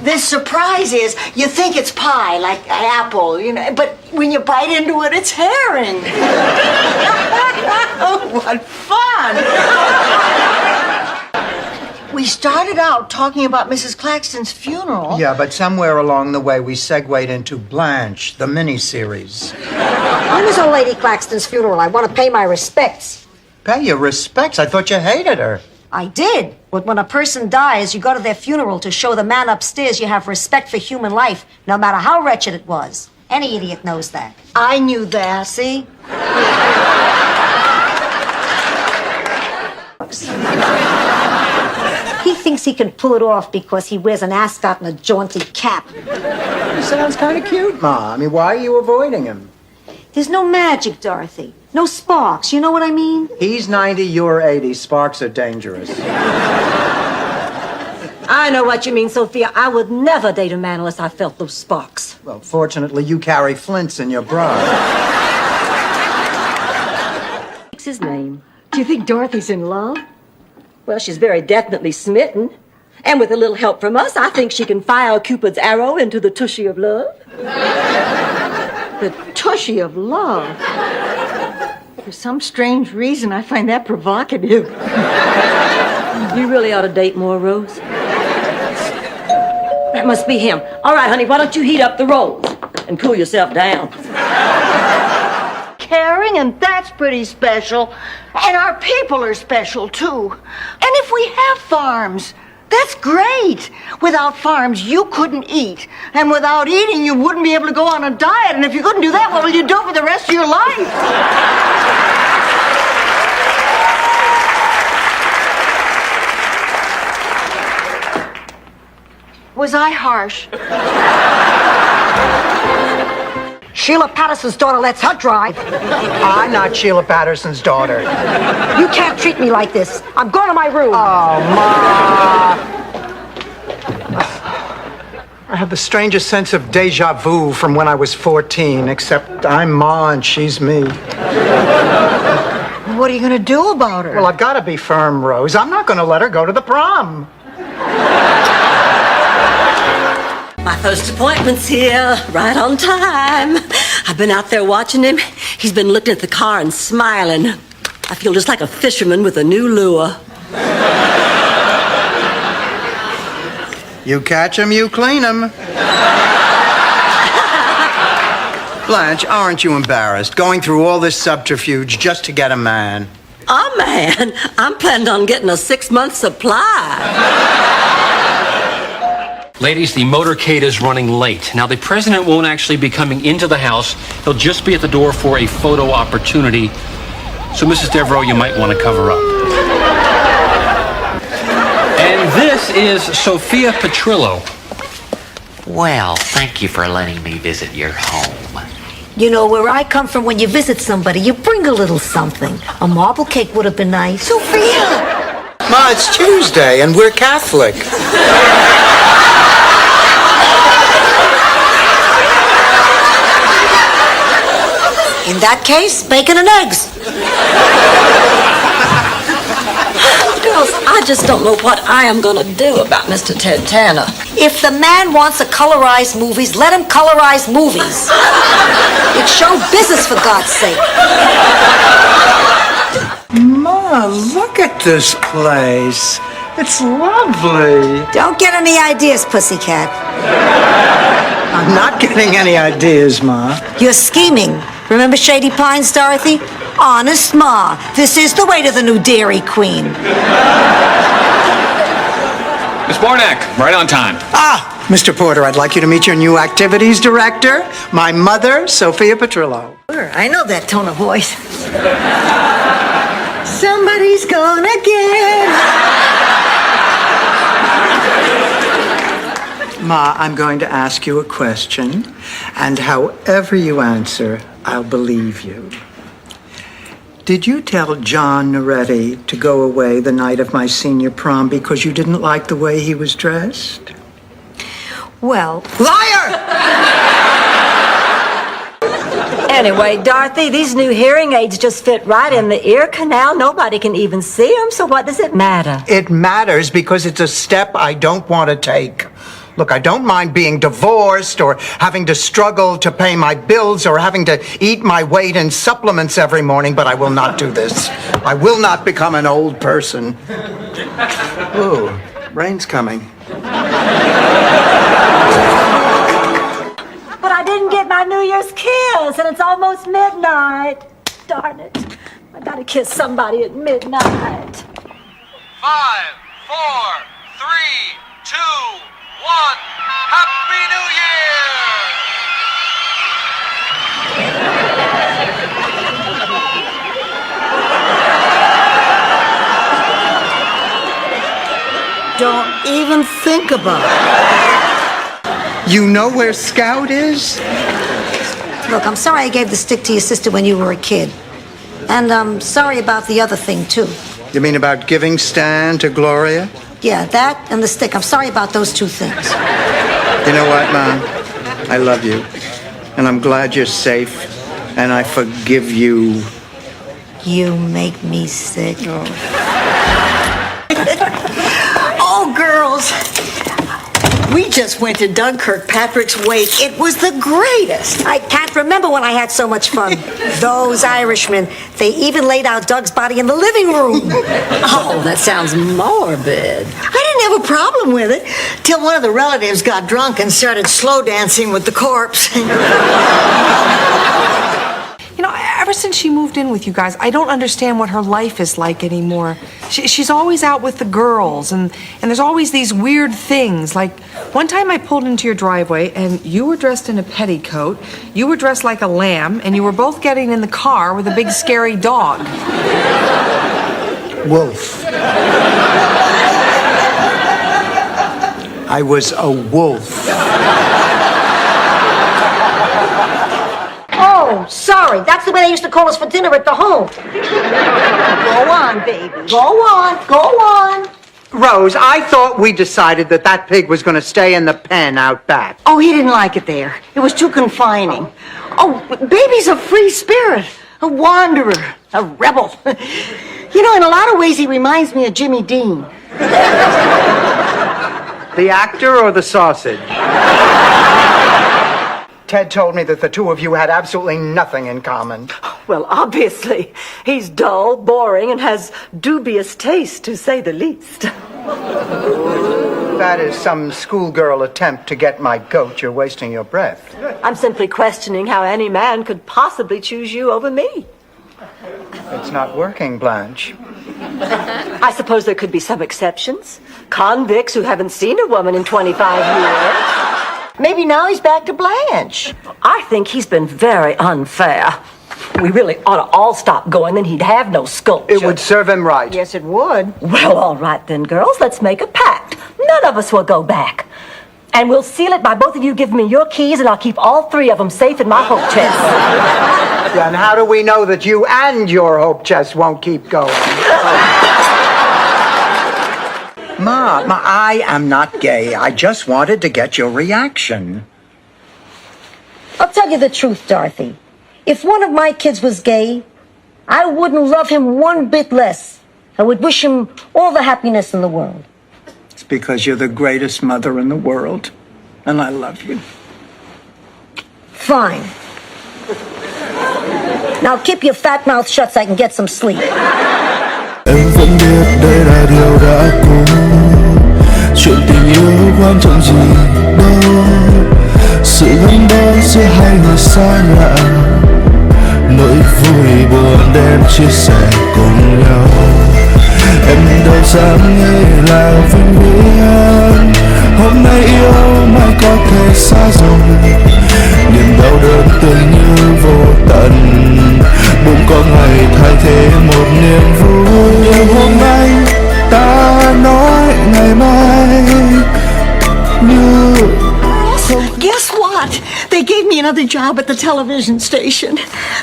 The surprise is you think it's pie, like an apple, you know, but when you bite into it, it's herring. Oh, what fun! We started out talking about Mrs. Claxton's funeral. Yeah, but somewhere along the way we segued into Blanche, the miniseries. When was old Lady Claxton's funeral? I want to pay my respects. Pay your respects? I thought you hated her. I did. But when a person dies, you go to their funeral to show the man upstairs you have respect for human life, no matter how wretched it was. Any idiot knows that. I knew that. See? thinks he can pull it off because he wears an ascot and a jaunty cap. He sounds kind of cute, Ma. I mean, why are you avoiding him? There's no magic, Dorothy. No sparks, you know what I mean? He's 90, you're 80. Sparks are dangerous. I know what you mean, Sophia. I would never date a man unless I felt those sparks. Well, fortunately, you carry flints in your bra. What's his name? Do you think Dorothy's in love? Well, she's very definitely smitten. And with a little help from us, I think she can fire Cupid's arrow into the tushy of love. The tushy of love? For some strange reason, I find that provocative. You really ought to date more, Rose. That must be him. All right, honey, why don't you heat up the rolls and cool yourself down? Caring, and that's pretty special. And our people are special, too. And if we have farms, that's great. Without farms, you couldn't eat. And without eating, you wouldn't be able to go on a diet. And if you couldn't do that, what will you do for the rest of your life? Was I harsh? Sheila Patterson's daughter lets her drive. I'm not Sheila Patterson's daughter. You can't treat me like this. I'm going to my room. Oh, Ma. I have the strangest sense of deja vu from when I was 14, except I'm Ma and she's me. What are you going to do about her? Well, I've got to be firm, Rose. I'm not going to let her go to the prom. My first appointment's here, right on time. I've been out there watching him. He's been looking at the car and smiling. I feel just like a fisherman with a new lure. You catch him, you clean him. Blanche, aren't you embarrassed going through all this subterfuge just to get a man? A man? I'm planning on getting a 6-month supply. Ladies, the motorcade is running late. Now, the president won't actually be coming into the house. He'll just be at the door for a photo opportunity. So, Mrs. Devereaux, you might want to cover up. And this is Sophia Petrillo. Well, thank you for letting me visit your home. You know, where I come from, when you visit somebody, you bring a little something. A marble cake would have been nice. Sophia! Ma, it's Tuesday and we're Catholic. In that case, bacon and eggs. Girls, I just don't know what I am going to do about Mr. Ted Tanner. If the man wants to colorize movies, let him colorize movies. It's show business, for God's sake. Ma, look at this place. It's lovely. Don't get any ideas, pussycat. I'm not getting any ideas, Ma. You're scheming. Remember Shady Pines, Dorothy? Honest Ma, this is the way to the new Dairy Queen. Miss Barnack, right on time. Ah, Mr. Porter, I'd like you to meet your new activities director, my mother, Sophia Petrillo. Sure, I know that tone of voice. Somebody's gonna get... Ma, I'm going to ask you a question, and however you answer, I'll believe you. Did you tell John Noretti to go away the night of my senior prom because you didn't like the way he was dressed? Well... Liar! Anyway, Dorothy, these new hearing aids just fit right in the ear canal. Nobody can even see them, so what does it matter? It matters because it's a step I don't want to take. Look, I don't mind being divorced or having to struggle to pay my bills or having to eat my weight in supplements every morning, but I will not do this. I will not become an old person. Ooh, rain's coming. But I didn't get my New Year's kiss, and it's almost midnight. Darn it. I gotta kiss somebody at midnight. 5, 4, 3, 2, 1. Happy New Year! Don't even think about it. You know where Scout is? Look, I'm sorry I gave the stick to your sister when you were a kid. And I'm sorry about the other thing, too. You mean about giving Stan to Gloria? Yeah, that and the stick. I'm sorry about those two things. You know what, Mom? I love you. And I'm glad you're safe. And I forgive you. You make me sick. Oh, girls. We just went to Doug Kirkpatrick's wake. It was the greatest. I can't remember when I had so much fun. Those Irishmen, they even laid out Doug's body in the living room. Oh, that sounds morbid. I didn't have a problem with it till one of the relatives got drunk and started slow dancing with the corpse. You know, ever since she moved in with you guys, I don't understand what her life is like anymore. She's always out with the girls, and there's always these weird things. Like, one time I pulled into your driveway, and you were dressed in a petticoat, you were dressed like a lamb, and you were both getting in the car with a big scary dog. Wolf. I was a wolf. Oh, sorry. That's the way they used to call us for dinner at the home. Go on, baby. Go on. Go on. Rose, I thought we decided that that pig was going to stay in the pen out back. Oh, he didn't like it there. It was too confining. Oh, baby's a free spirit, a wanderer, a rebel. You know, in a lot of ways, he reminds me of Jimmy Dean. The actor or the sausage? Ted told me that the two of you had absolutely nothing in common. Well, obviously, he's dull, boring, and has dubious taste, to say the least. That is some schoolgirl attempt to get my goat. You're wasting your breath. I'm simply questioning how any man could possibly choose you over me. It's not working, Blanche. I suppose there could be some exceptions. Convicts who haven't seen a woman in 25 years. Maybe now he's back to Blanche. I think he's been very unfair. We really ought to all stop going, then he'd have no sculpture. It would serve him right. Yes, it would. Well, all right then, girls. Let's make a pact. None of us will go back. And we'll seal it by both of you giving me your keys, and I'll keep all three of them safe in my hope chest. Yeah, and how do we know that you and your hope chest won't keep going? Ma, I am not gay. I just wanted to get your reaction. I'll tell you the truth, Dorothy. If one of my kids was gay, I wouldn't love him one bit less. I would wish him all the happiness in the world. It's because you're the greatest mother in the world, and I love you. Fine. Now keep your fat mouth shut so I can get some sleep. Em vẫn biết đây là điều đã cùng. Chuyện tình yêu quan trọng gì đâu. Sự gắn bó giữa hai người xa lạ. Nỗi vui buồn đem chia sẻ cùng nhau. Em đâu dám nghĩ là vĩnh viễn. Hôm nay yêu mai có thể xa rồi. Niềm đau đớn tưởng như vô tận. Bỗng có ngày thay thế một niềm vui. Nhưng hôm nay ta nói ngày mai như Guess what? They gave me another job at the television station.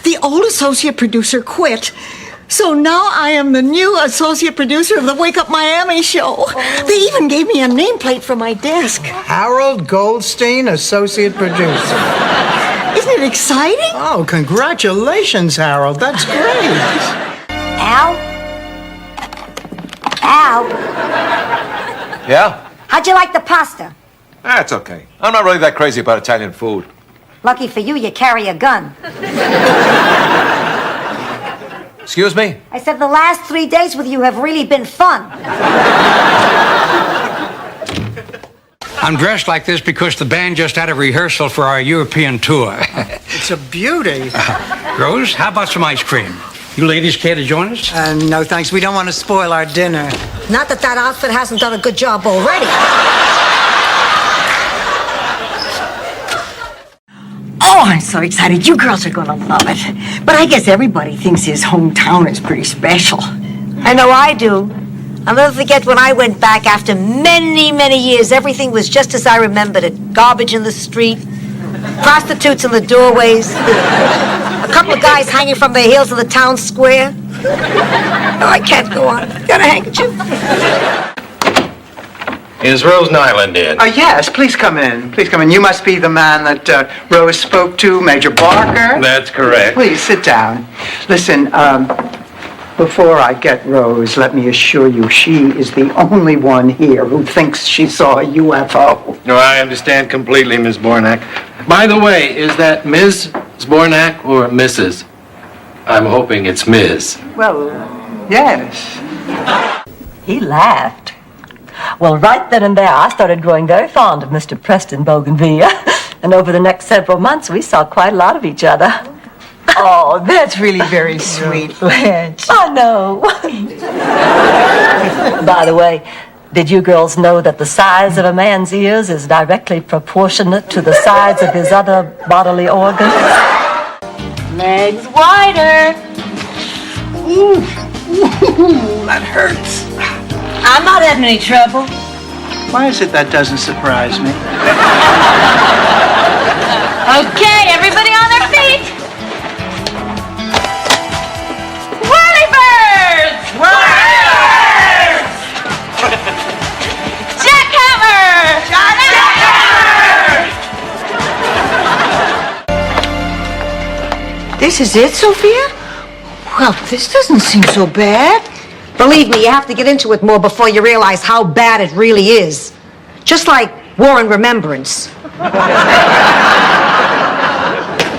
The old associate producer quit. So now I am the new associate producer of the Wake Up Miami show. They even gave me a nameplate for my desk. Harold Goldstein, associate producer. Isn't it exciting? Oh, congratulations, Harold. That's great. Al? Al? Yeah? How'd you like the pasta? That's okay. I'm not really that crazy about Italian food. Lucky for you, you carry a gun. Excuse me? I said the last 3 days with you have really been fun. I'm dressed like this because the band just had a rehearsal for our European tour. It's a beauty. Rose, how about some ice cream? You ladies care to join us? No, thanks. We don't want to spoil our dinner. Not that that outfit hasn't done a good job already. Oh, I'm so excited. You girls are going to love it. But I guess everybody thinks his hometown is pretty special. I know I do. I'll never forget when I went back after many, many years. Everything was just as I remembered it. Garbage in the street, prostitutes in the doorways, a couple of guys hanging from their heels in the town square. No, I can't go on. Got a handkerchief? Is Rose Nyland in? Yes, please come in. Please come in. You must be the man that Rose spoke to, Major Barker. That's correct. Please sit down. Listen, before I get Rose, let me assure you she is the only one here who thinks she saw a UFO. No, I understand completely, Miss Bornak. By the way, is that Ms. Bornak or Mrs.? I'm hoping it's Ms. Well, yes. He laughed. Well, right then and there, I started growing very fond of Mr. Preston Bougainvillea. And over the next several months, we saw quite a lot of each other. Oh, that's really very sweet, Blanche. I know. By the way, did you girls know that the size of a man's ears is directly proportionate to the size of his other bodily organs? Legs wider. Ooh, that hurts. I'm not having any trouble. Why is it that doesn't surprise me? Okay, everybody on their feet. Whirlybirds! Whirlybirds! Jackhammer! Jackhammer! This is it, Sophia? Well, this doesn't seem so bad. Believe me, you have to get into it more before you realize how bad it really is. Just like War and Remembrance.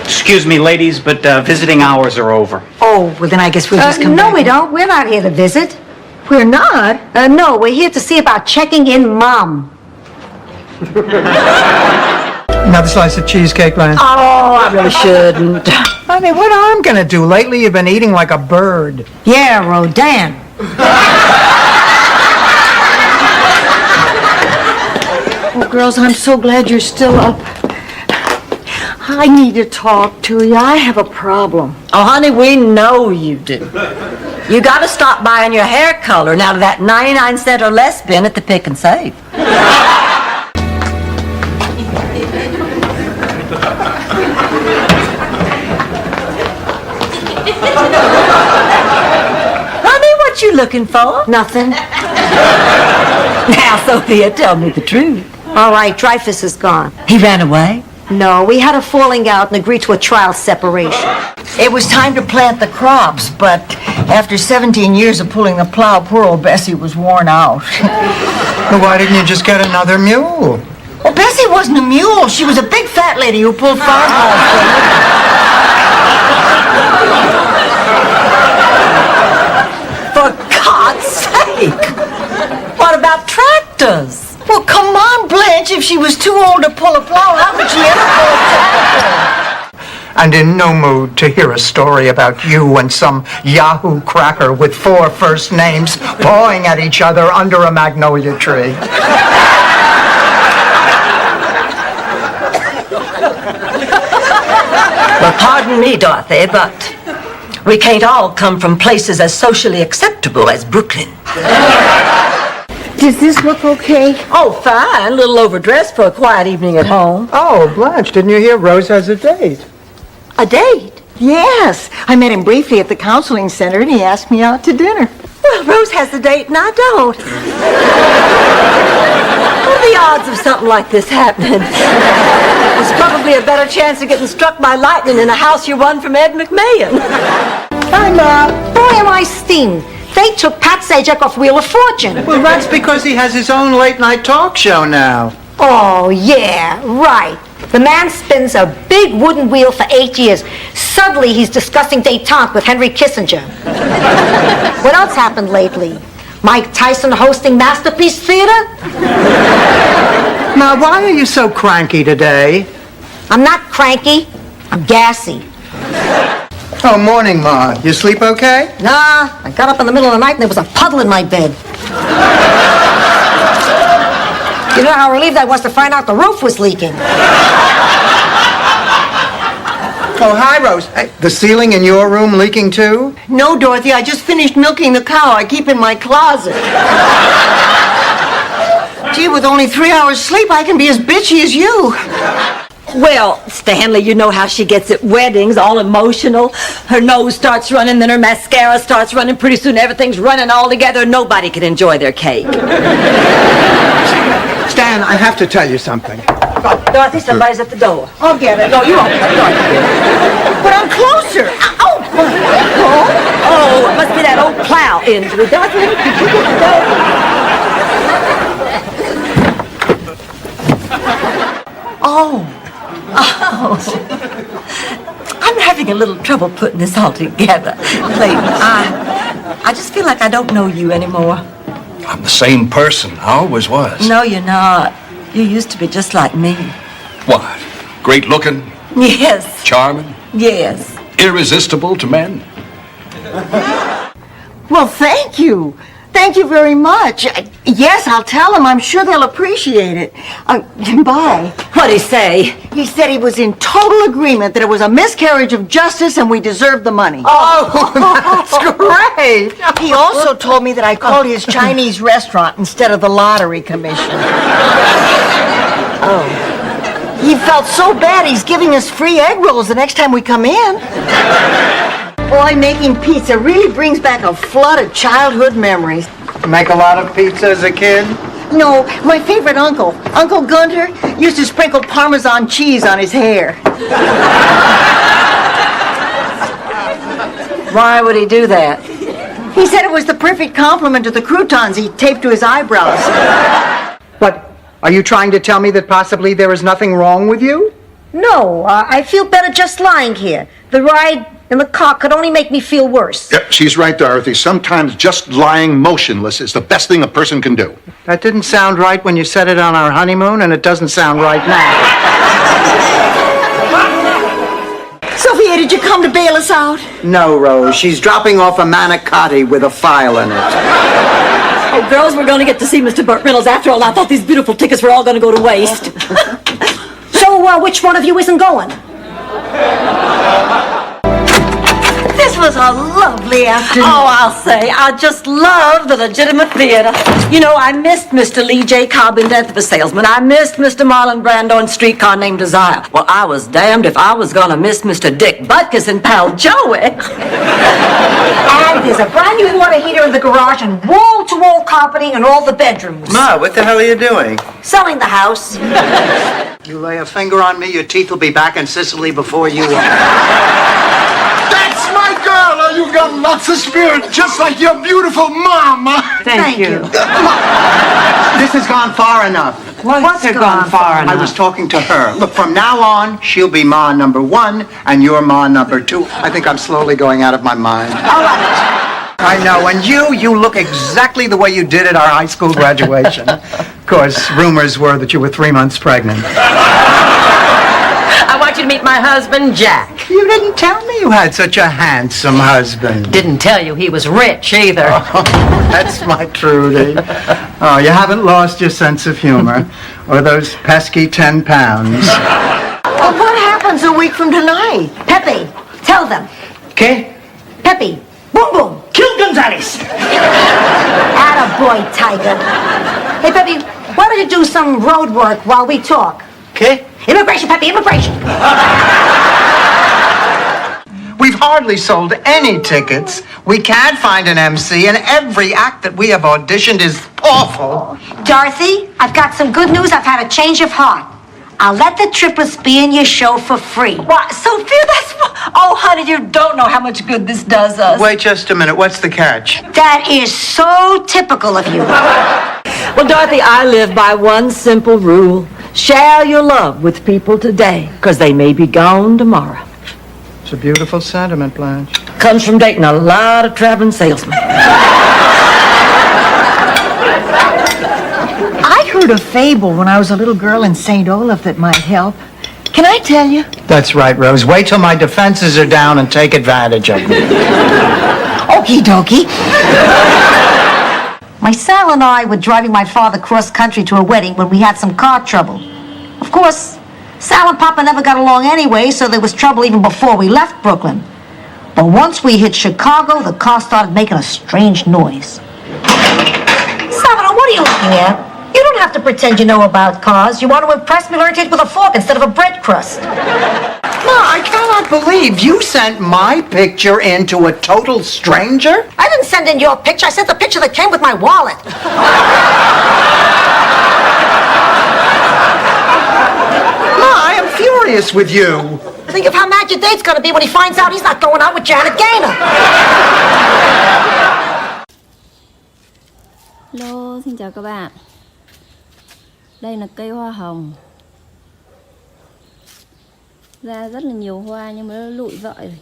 Excuse me, ladies, but visiting hours are over. Oh, well then I guess we'll just come back. No, we don't. We're not here to visit. We're not? No, we're here to see about checking in Mom. Another slice of cheesecake, Lance? Oh, I really shouldn't. Honey, what I'm gonna do? Lately you've been eating like a bird. Yeah, Rodan. Oh, girls, I'm so glad you're still up. I need to talk to you. I have a problem. Oh, honey, we know you do. You gotta stop buying your hair color now to that 99-cent or less bin at the Pick and Save. Honey, what you looking for? Nothing. Now, Sophia, tell me the truth. All right, Dreyfus is gone. He ran away? No, we had a falling out and agreed to a trial separation. It was time to plant the crops, but after 17 years of pulling the plow, poor old Bessie was worn out. Well, why didn't you just get another mule? Well, Bessie wasn't a mule. She was a big fat lady who pulled farm For God's sake! What about tractors? Well, come on, Blanche. If she was too old to pull a plow, how could she ever pull a tractor? And in no mood to hear a story about you and some Yahoo cracker with 4 first names pawing at each other under a magnolia tree. Well, pardon me, Dorothy, but we can't all come from places as socially acceptable as Brooklyn. Does this look okay? Oh, fine. A little overdressed for a quiet evening at home. Oh, Blanche, didn't you hear Rose has a date? A date? Yes. I met him briefly at the counseling center, and he asked me out to dinner. Well, Rose has the date and I don't. What are the odds of something like this happening? There's probably a better chance of getting struck by lightning in a house you won from Ed McMahon. Hi, Mom. Boy, am I steamed. They took Pat Sajak off Wheel of Fortune. Well, that's because he has his own late-night talk show now. Oh, yeah, right. The man spins a big wooden wheel for 8 years. Suddenly, he's discussing détente with Henry Kissinger. What else happened lately? Mike Tyson hosting Masterpiece Theater? Now, why are you so cranky today? I'm not cranky. I'm gassy. Oh, morning, Ma. You sleep okay? Nah, I got up in the middle of the night and there was a puddle in my bed. You know how relieved I was to find out the roof was leaking. Oh, hi, Rose. Hey, the ceiling in your room leaking too? No, Dorothy, I just finished milking the cow I keep in my closet. Gee, with only 3 hours sleep, I can be as bitchy as you. Well, Stanley, you know how she gets at weddings, all emotional. Her nose starts running, then her mascara starts running. Pretty soon everything's running all together. Nobody can enjoy their cake. Stan, I have to tell you something. Dorothy, somebody's at the door. I'll get it. No, you won't. But I'm closer. Oh, Oh, it must be that old plow injury. Dorothy, did you get the door? Oh. I'm having a little trouble putting this all together. Clayton, I just feel like I don't know you anymore. I'm the same person. I always was. No, you're not. You used to be just like me. What? Great looking? Yes. Charming? Yes. Irresistible to men? well, thank you. Thank you very much. Yes, I'll tell them. I'm sure they'll appreciate it. Bye. What'd he say? He said he was in total agreement that it was a miscarriage of justice and we deserved the money. Oh, that's great. He also told me that I called his Chinese restaurant instead of the lottery commission. Oh. He felt so bad he's giving us free egg rolls the next time we come in. Boy, making pizza really brings back a flood of childhood memories. Make a lot of pizza as a kid? No, my favorite uncle, Uncle Gunter, used to sprinkle Parmesan cheese on his hair. Why would he do that? He said it was the perfect compliment to the croutons he taped to his eyebrows. What, are you trying to tell me that possibly there is nothing wrong with you? No, I feel better just lying here. The ride in the car could only make me feel worse. Yep, she's right, Dorothy. Sometimes just lying motionless is the best thing a person can do. That didn't sound right when you said it on our honeymoon, and it doesn't sound right now. Sophia, did you come to bail us out? No, Rose. She's dropping off a manicotti with a file in it. Oh, girls, we're going to get to see Mr. Burt Reynolds after all. I thought these beautiful tickets were all going to go to waste. So, which one of you isn't going? This was a lovely afternoon. Oh, I'll say, I just love the legitimate theater. You know, I missed Mr. Lee J. Cobb in Death of a Salesman. I missed Mr. Marlon Brando in Streetcar Named Desire. Well, I was damned if I was gonna miss Mr. Dick Butkus and Pal Joey. And there's a brand new water heater in the garage and wall-to-wall carpeting in all the bedrooms. Ma, what the hell are you doing? Selling the house. You lay a finger on me, your teeth will be back in Sicily before you are. That's my girl! Oh, you got lots of spirit, just like your beautiful mama. Thank you. This has gone far enough. What's gone far enough? I was talking to her. Look, from now on, she'll be Ma number 1, and you're Ma number 2. I think I'm slowly going out of my mind. All right. I know, and you look exactly the way you did at our high school graduation. Of course, rumors were that you were 3 months pregnant. I want you to meet my husband, Jack. You didn't tell me you had such a handsome husband. Didn't tell you he was rich either. Oh, that's my Trudy. Oh, you haven't lost your sense of humor, or those pesky 10 pounds. Well, what happens a week from tonight? Pepe, tell them. Okay? Pepe, boom boom. Kill Gonzalez! Attaboy, Tiger. Hey, Pepe, why don't you do some road work while we talk? Okay? Immigration, Pepe, immigration. We've hardly sold any tickets. We can't find an MC, and every act that we have auditioned is awful. Dorothy, I've got some good news. I've had a change of heart. I'll let the triplets be in your show for free. What, Sophia, that's... Oh, honey, you don't know how much good this does us. Wait just a minute. What's the catch? That is so typical of you. Well, Dorothy, I live by one simple rule. Share your love with people today, because they may be gone tomorrow. It's a beautiful sentiment, Blanche. Comes from dating a lot of traveling salesmen. I heard a fable when I was a little girl in St. Olaf that might help. Can I tell you? That's right, Rose. Wait till my defenses are down and take advantage of them. Okie dokie. My Sal and I were driving my father cross country to a wedding when we had some car trouble. Of course, Sal and Papa never got along anyway, so there was trouble even before we left Brooklyn. But once we hit Chicago, the car started making a strange noise. Salvador, what are you looking at? You don't have to pretend you know about cars. You want to impress me, learn to eat with a fork instead of a bread crust. Ma, I cannot believe you sent my picture in to a total stranger. I didn't send in your picture. I sent the picture that came with my wallet. Ma, I am furious with you. Think of how mad your date's gonna be when he finds out he's not going out with Janet Gaynor. Hello, xin chào các bạn. Đây là cây hoa hồng. Ra rất là nhiều hoa nhưng mà nó lụi vợi rồi.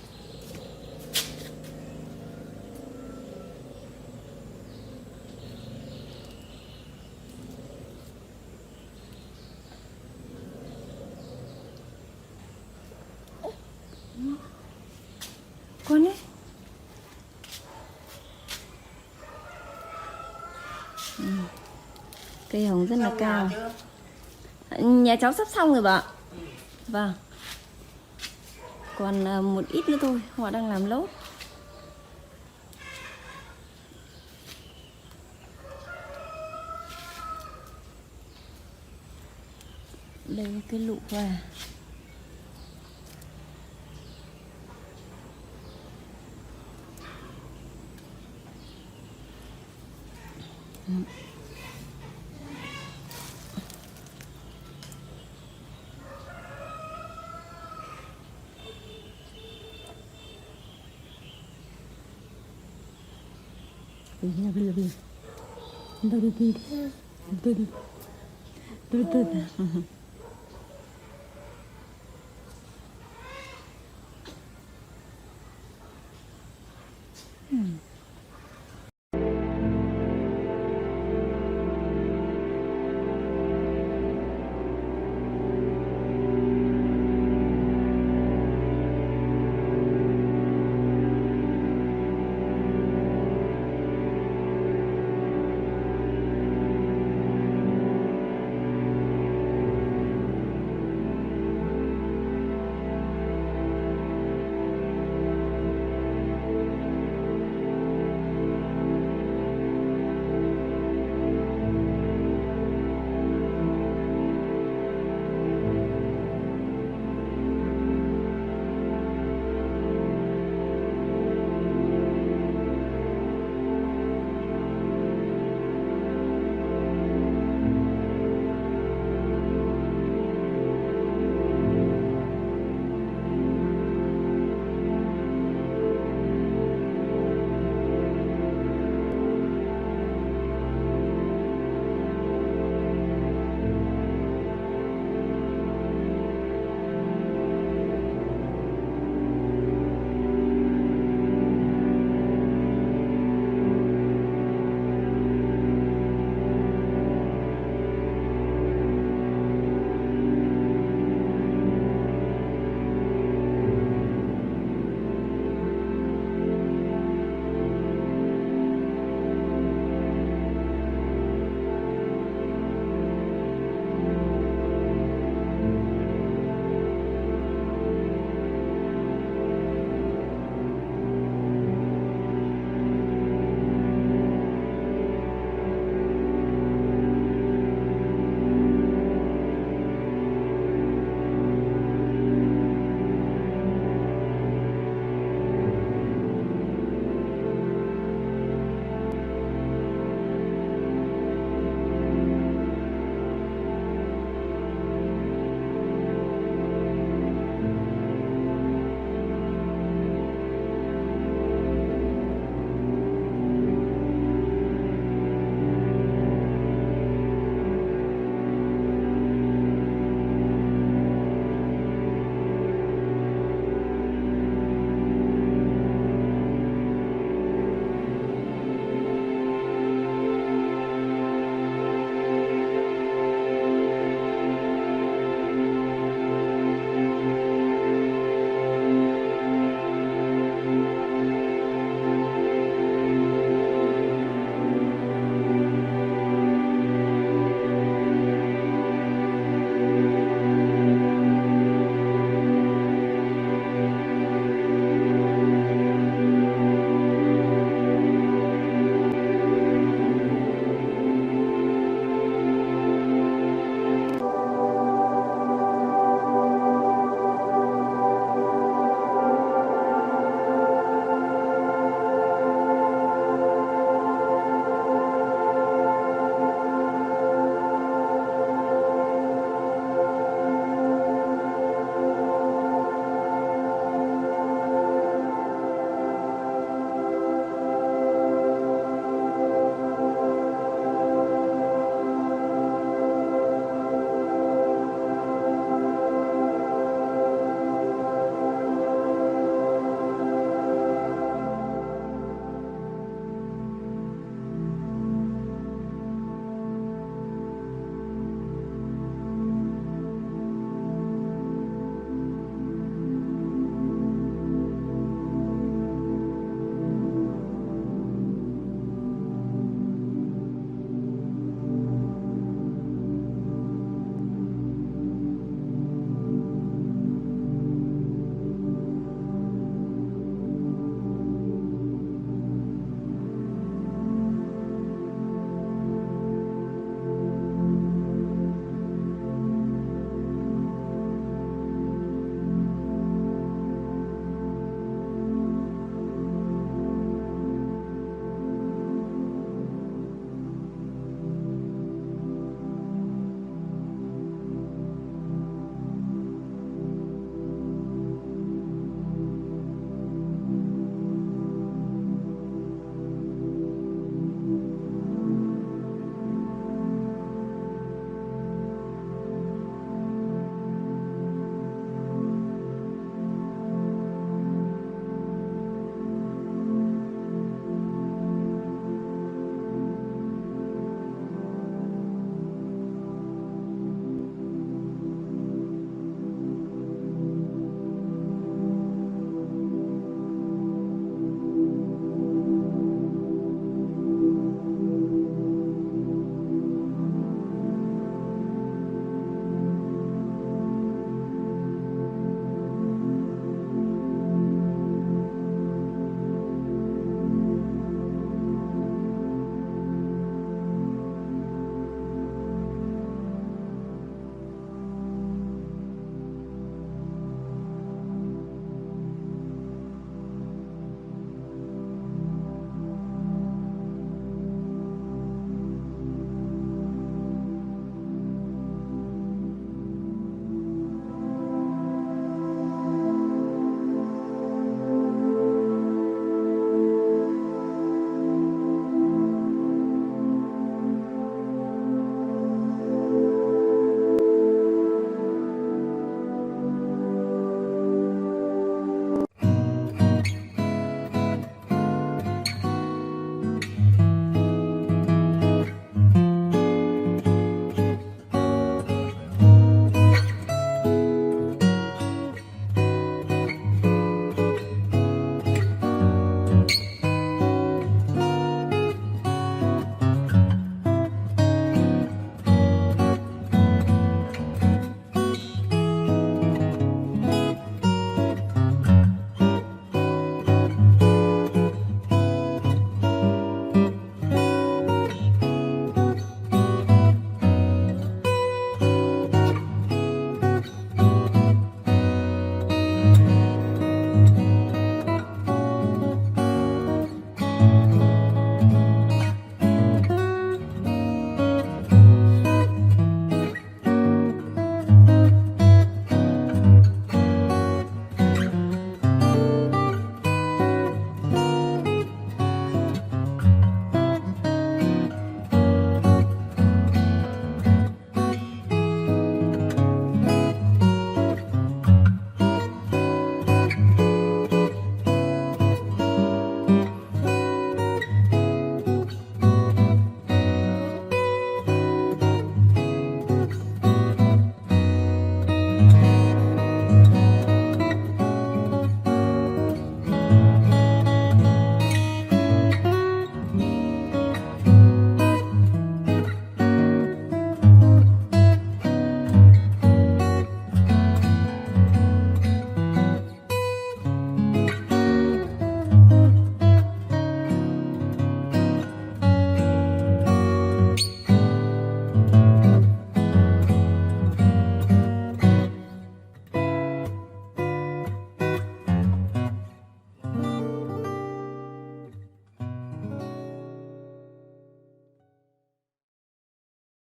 Con ấy. Cây hồng rất là cao. Nhà cháu sắp xong rồi bà. Vâng. Còn một ít nữa thôi, họ đang làm lốt. Đây là cái lụ hoa. Từ từ.